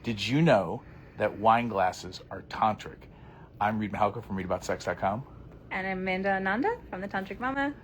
Did you know that wine glasses are tantric? I'm Reid Mihalko from readaboutsex.com. And I'm Amanda Ananda from the Tantric Mama.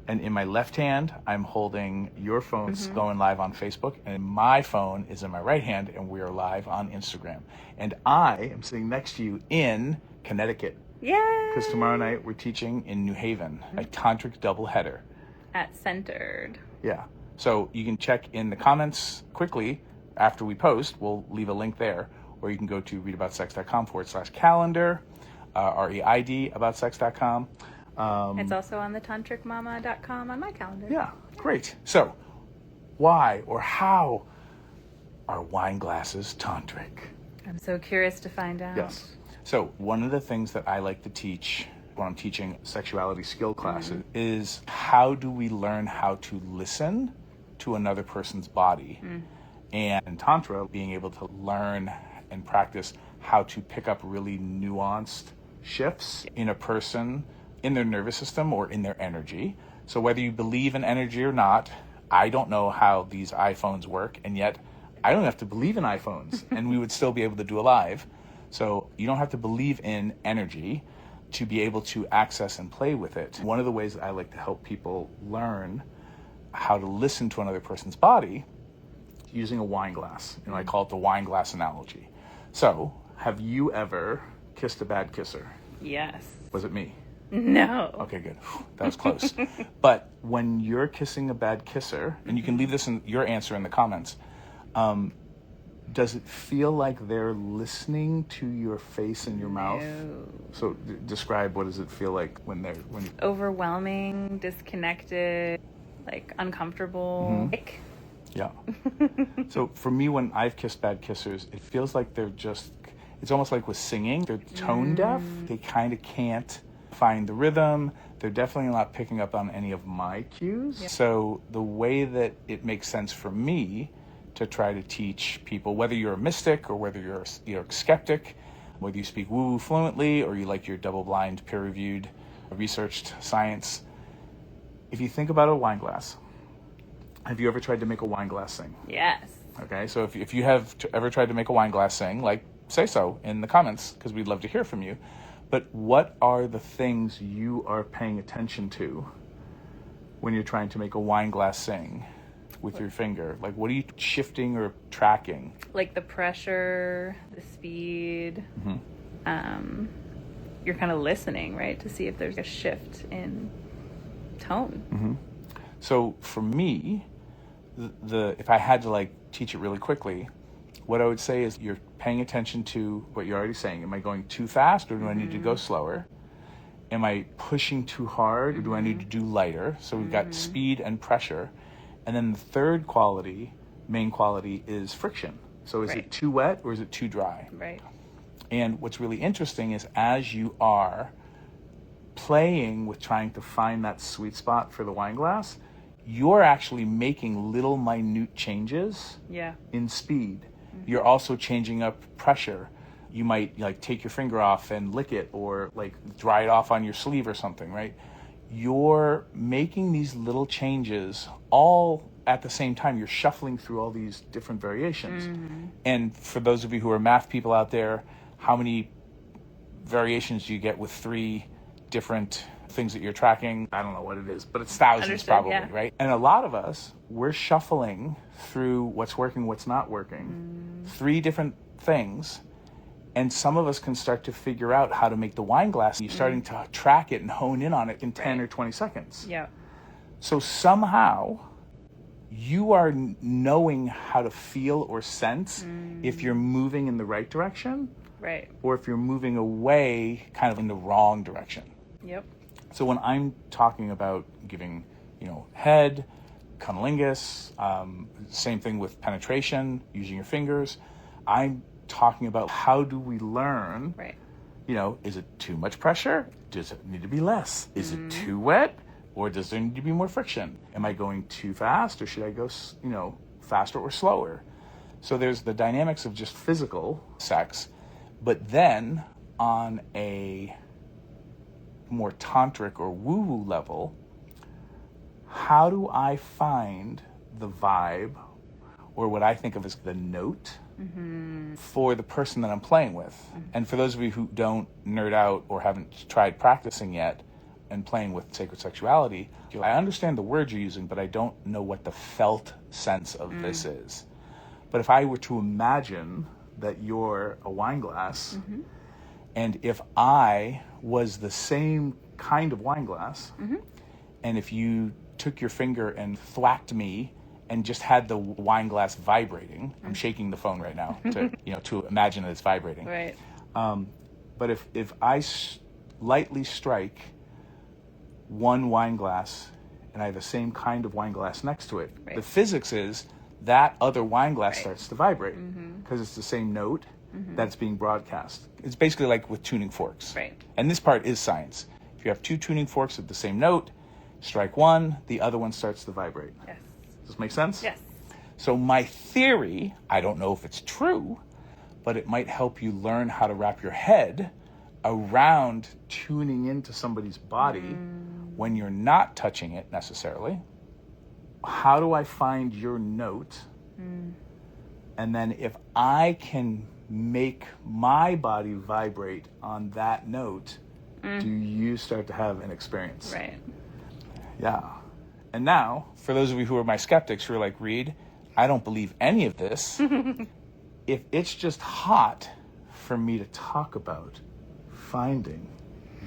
And in my left hand, I'm holding your phone going live on Facebook. And my phone is in my right hand, and we are live on Instagram. And I am sitting next to you in Connecticut. Yay! Because tomorrow night we're teaching in New Haven, a tantric doubleheader. At Centered. Yeah. So you can check in the comments quickly after we post. We'll leave a link there. Or you can go to readaboutsex.com/calendar, REID aboutsex.com. It's also on the tantricmama.com on my calendar. Yeah, great. So, why or how are wine glasses tantric? I'm so curious to find out. Yes. So, one of the things that I like to teach when I'm teaching sexuality skill classes is how do we learn how to listen to another person's body? And in Tantra, being able to learn and practice how to pick up really nuanced shifts in a person, in their nervous system or in their energy. So whether you believe in energy or not, I don't know how these iPhones work, and yet I don't have to believe in iPhones and we would still be able to do a live. So you don't have to believe in energy to be able to access and play with it. One of the ways that I like to help people learn how to listen to another person's body using a wine glass. You know, I call it the wine glass analogy. So, have you ever kissed a bad kisser? Yes. Was it me? No. Okay, good. That was close. But when you're kissing a bad kisser, and you can leave this in your answer in the comments, does it feel like they're listening to your face and your mouth? No. So describe, what does it feel like when Overwhelming, disconnected, like uncomfortable. Yeah. So for me, when I've kissed bad kissers, it feels like it's almost like with singing, they're tone deaf. They kind of can't find the rhythm. They're definitely not picking up on any of my cues. Yeah. So the way that it makes sense for me to try to teach people, whether you're a mystic or whether you're a skeptic, whether you speak woo-woo fluently or you like your double-blind, peer-reviewed, researched science, if you think about a wine glass, have you ever tried to make a wine glass sing? Yes. Okay, so if you have ever tried to make a wine glass sing, say so in the comments, because we'd love to hear from you. But what are the things you are paying attention to when you're trying to make a wine glass sing with your finger? Like, what are you shifting or tracking? Like the pressure, the speed. You're kind of listening, right, to see if there's a shift in tone. So for me, if I had to teach it really quickly, what I would say is you're paying attention to what you're already saying. Am I going too fast, or do I need to go slower? Am I pushing too hard, or do I need to do lighter? So we've got speed and pressure. And then the third main quality is friction. So is it too wet or is it too dry? Right. And what's really interesting is as you are playing with trying to find that sweet spot for the wine glass, you're actually making little minute changes in speed. You're also changing up pressure. You might take your finger off and lick it, or dry it off on your sleeve or something, right? You're making these little changes all at the same time. You're shuffling through all these different variations. And for those of you who are math people out there, how many variations do you get with 3 different things that you're tracking? I don't know what it is, but it's thousands probably, right? And a lot of us, we're shuffling through what's working, what's not working, 3 different things. And some of us can start to figure out how to make the wine glass. You're starting to track it and hone in on it in 10 or 20 seconds. Yeah. So somehow you are knowing how to feel or sense if you're moving in the right direction, right, or if you're moving away kind of in the wrong direction. Yep. So when I'm talking about giving, head, cunnilingus, same thing with penetration, using your fingers, I'm talking about how do we learn, is it too much pressure? Does it need to be less? Is it too wet? Or does there need to be more friction? Am I going too fast, or should I go, faster or slower? So there's the dynamics of just physical sex, but then on a more tantric or woo-woo level, how do I find the vibe, or what I think of as the note for the person that I'm playing with. And for those of you who don't nerd out or haven't tried practicing yet and playing with sacred sexuality, I understand the words you're using, but I don't know what the felt sense of this is. But if I were to imagine that you're a wine glass, and if I was the same kind of wine glass, and if you took your finger and thwacked me and just had the wine glass vibrating, I'm shaking the phone right now to imagine that it's vibrating. Right. But if I lightly strike one wine glass and I have the same kind of wine glass next to it, the physics is that other wine glass starts to vibrate because it's the same note that's being broadcast. It's basically like with tuning forks. Right. And this part is science. If you have two tuning forks of the same note, strike one, the other one starts to vibrate. Yes. Does this make sense? Yes. So my theory, I don't know if it's true, but it might help you learn how to wrap your head around tuning into somebody's body when you're not touching it necessarily. How do I find your note? And then if I can make my body vibrate on that note, do you start to have an experience? Right. Yeah. And now, for those of you who are my skeptics, who are like, Reid, I don't believe any of this. If it's just hot for me to talk about finding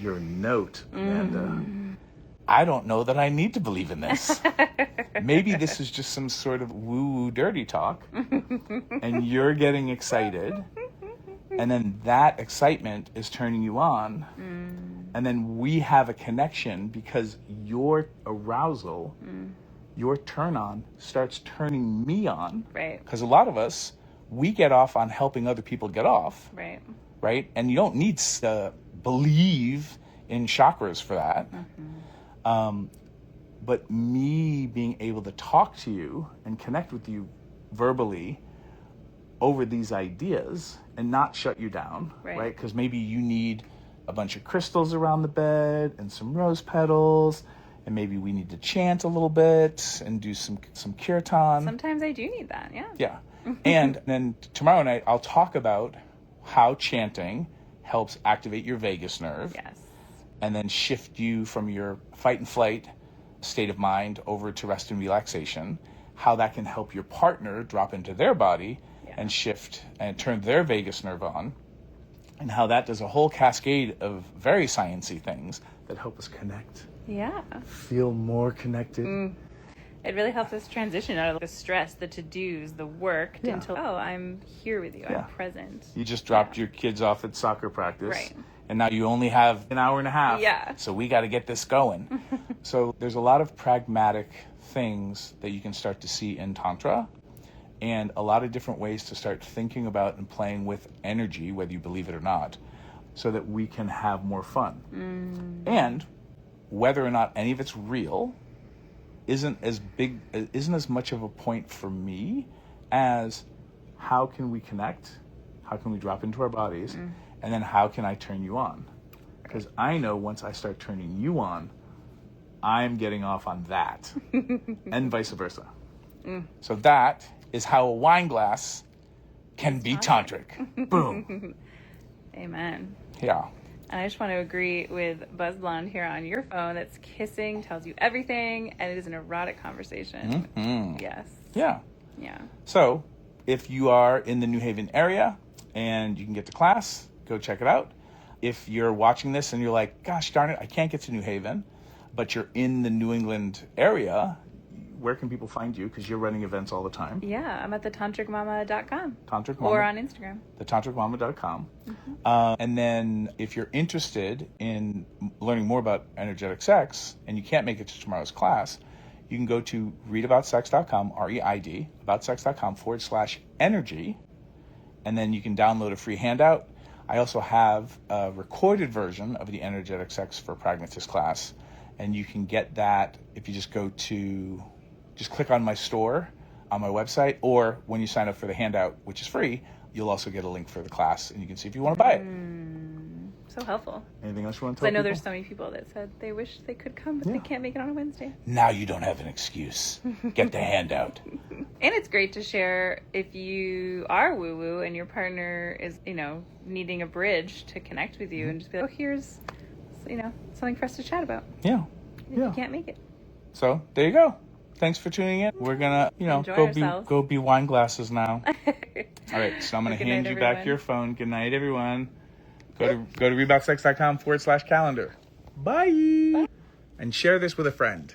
your note, Amanda, I don't know that I need to believe in this. Maybe this is just some sort of woo-woo dirty talk, and you're getting excited, and then that excitement is turning you on, and then we have a connection because your arousal, your turn on starts turning me on. Right. Because a lot of us, we get off on helping other people get off. Right. Right? And you don't need to believe in chakras for that. But me being able to talk to you and connect with you verbally over these ideas and not shut you down, right? Because maybe you need a bunch of crystals around the bed and some rose petals, and maybe we need to chant a little bit and do some kirtan. Sometimes I do need that, yeah. Yeah. And then tomorrow night, I'll talk about how chanting helps activate your vagus nerve. Yes. And then shift you from your fight and flight state of mind over to rest and relaxation, how that can help your partner drop into their body and shift and turn their vagus nerve on, and how that does a whole cascade of very sciencey things that help us connect. Yeah. Feel more connected. It really helps us transition out of the stress, the to-dos, the work, into, I'm here with you, I'm present. You just dropped your kids off at soccer practice. Right. And now you only have an hour and a half. Yeah. So we got to get this going. So there's a lot of pragmatic things that you can start to see in Tantra, and a lot of different ways to start thinking about and playing with energy, whether you believe it or not, so that we can have more fun. And whether or not any of it's real isn't as much of a point for me as how can we connect, how can we drop into our bodies, and then how can I turn you on? Because I know once I start turning you on, I'm getting off on that, and vice versa. So that is how a wine glass can be tantric. Boom. Amen. Yeah. And I just want to agree with Buzz Blonde here on your phone that's kissing, tells you everything, and it is an erotic conversation. Yes. Yeah. Yeah. So if you are in the New Haven area and you can get to class, go check it out. If you're watching this and you're like, gosh darn it, I can't get to New Haven, but you're in the New England area, where can people find you? Because you're running events all the time. Yeah, I'm at the tantricmama.com. Tantric Mama. Or on Instagram. The tantricmama.com. And then if you're interested in learning more about energetic sex and you can't make it to tomorrow's class, you can go to readaboutsex.com, REID, aboutsex.com/energy, and then you can download a free handout. I also have a recorded version of the energetic sex for pragmatist class, and you can get that if you just click on my store on my website, or when you sign up for the handout, which is free, you'll also get a link for the class, and you can see if you want to buy it. So helpful. Anything else you want to 'Cause tell I know people? there's so many people that said they wish they could come, but they can't make it on a Wednesday. Now you don't have an excuse. Get the handout. And it's great to share if you are woo-woo and your partner is, needing a bridge to connect with you and just be like, oh, here's, something for us to chat about. Yeah. If you can't make it. So there you go. Thanks for tuning in. We're gonna, Enjoy go ourselves. be wine glasses now. All right, so I'm gonna Good hand night, you back everyone. your phone. Good night, everyone. Go to readboutsex.com/calendar. Bye. And share this with a friend.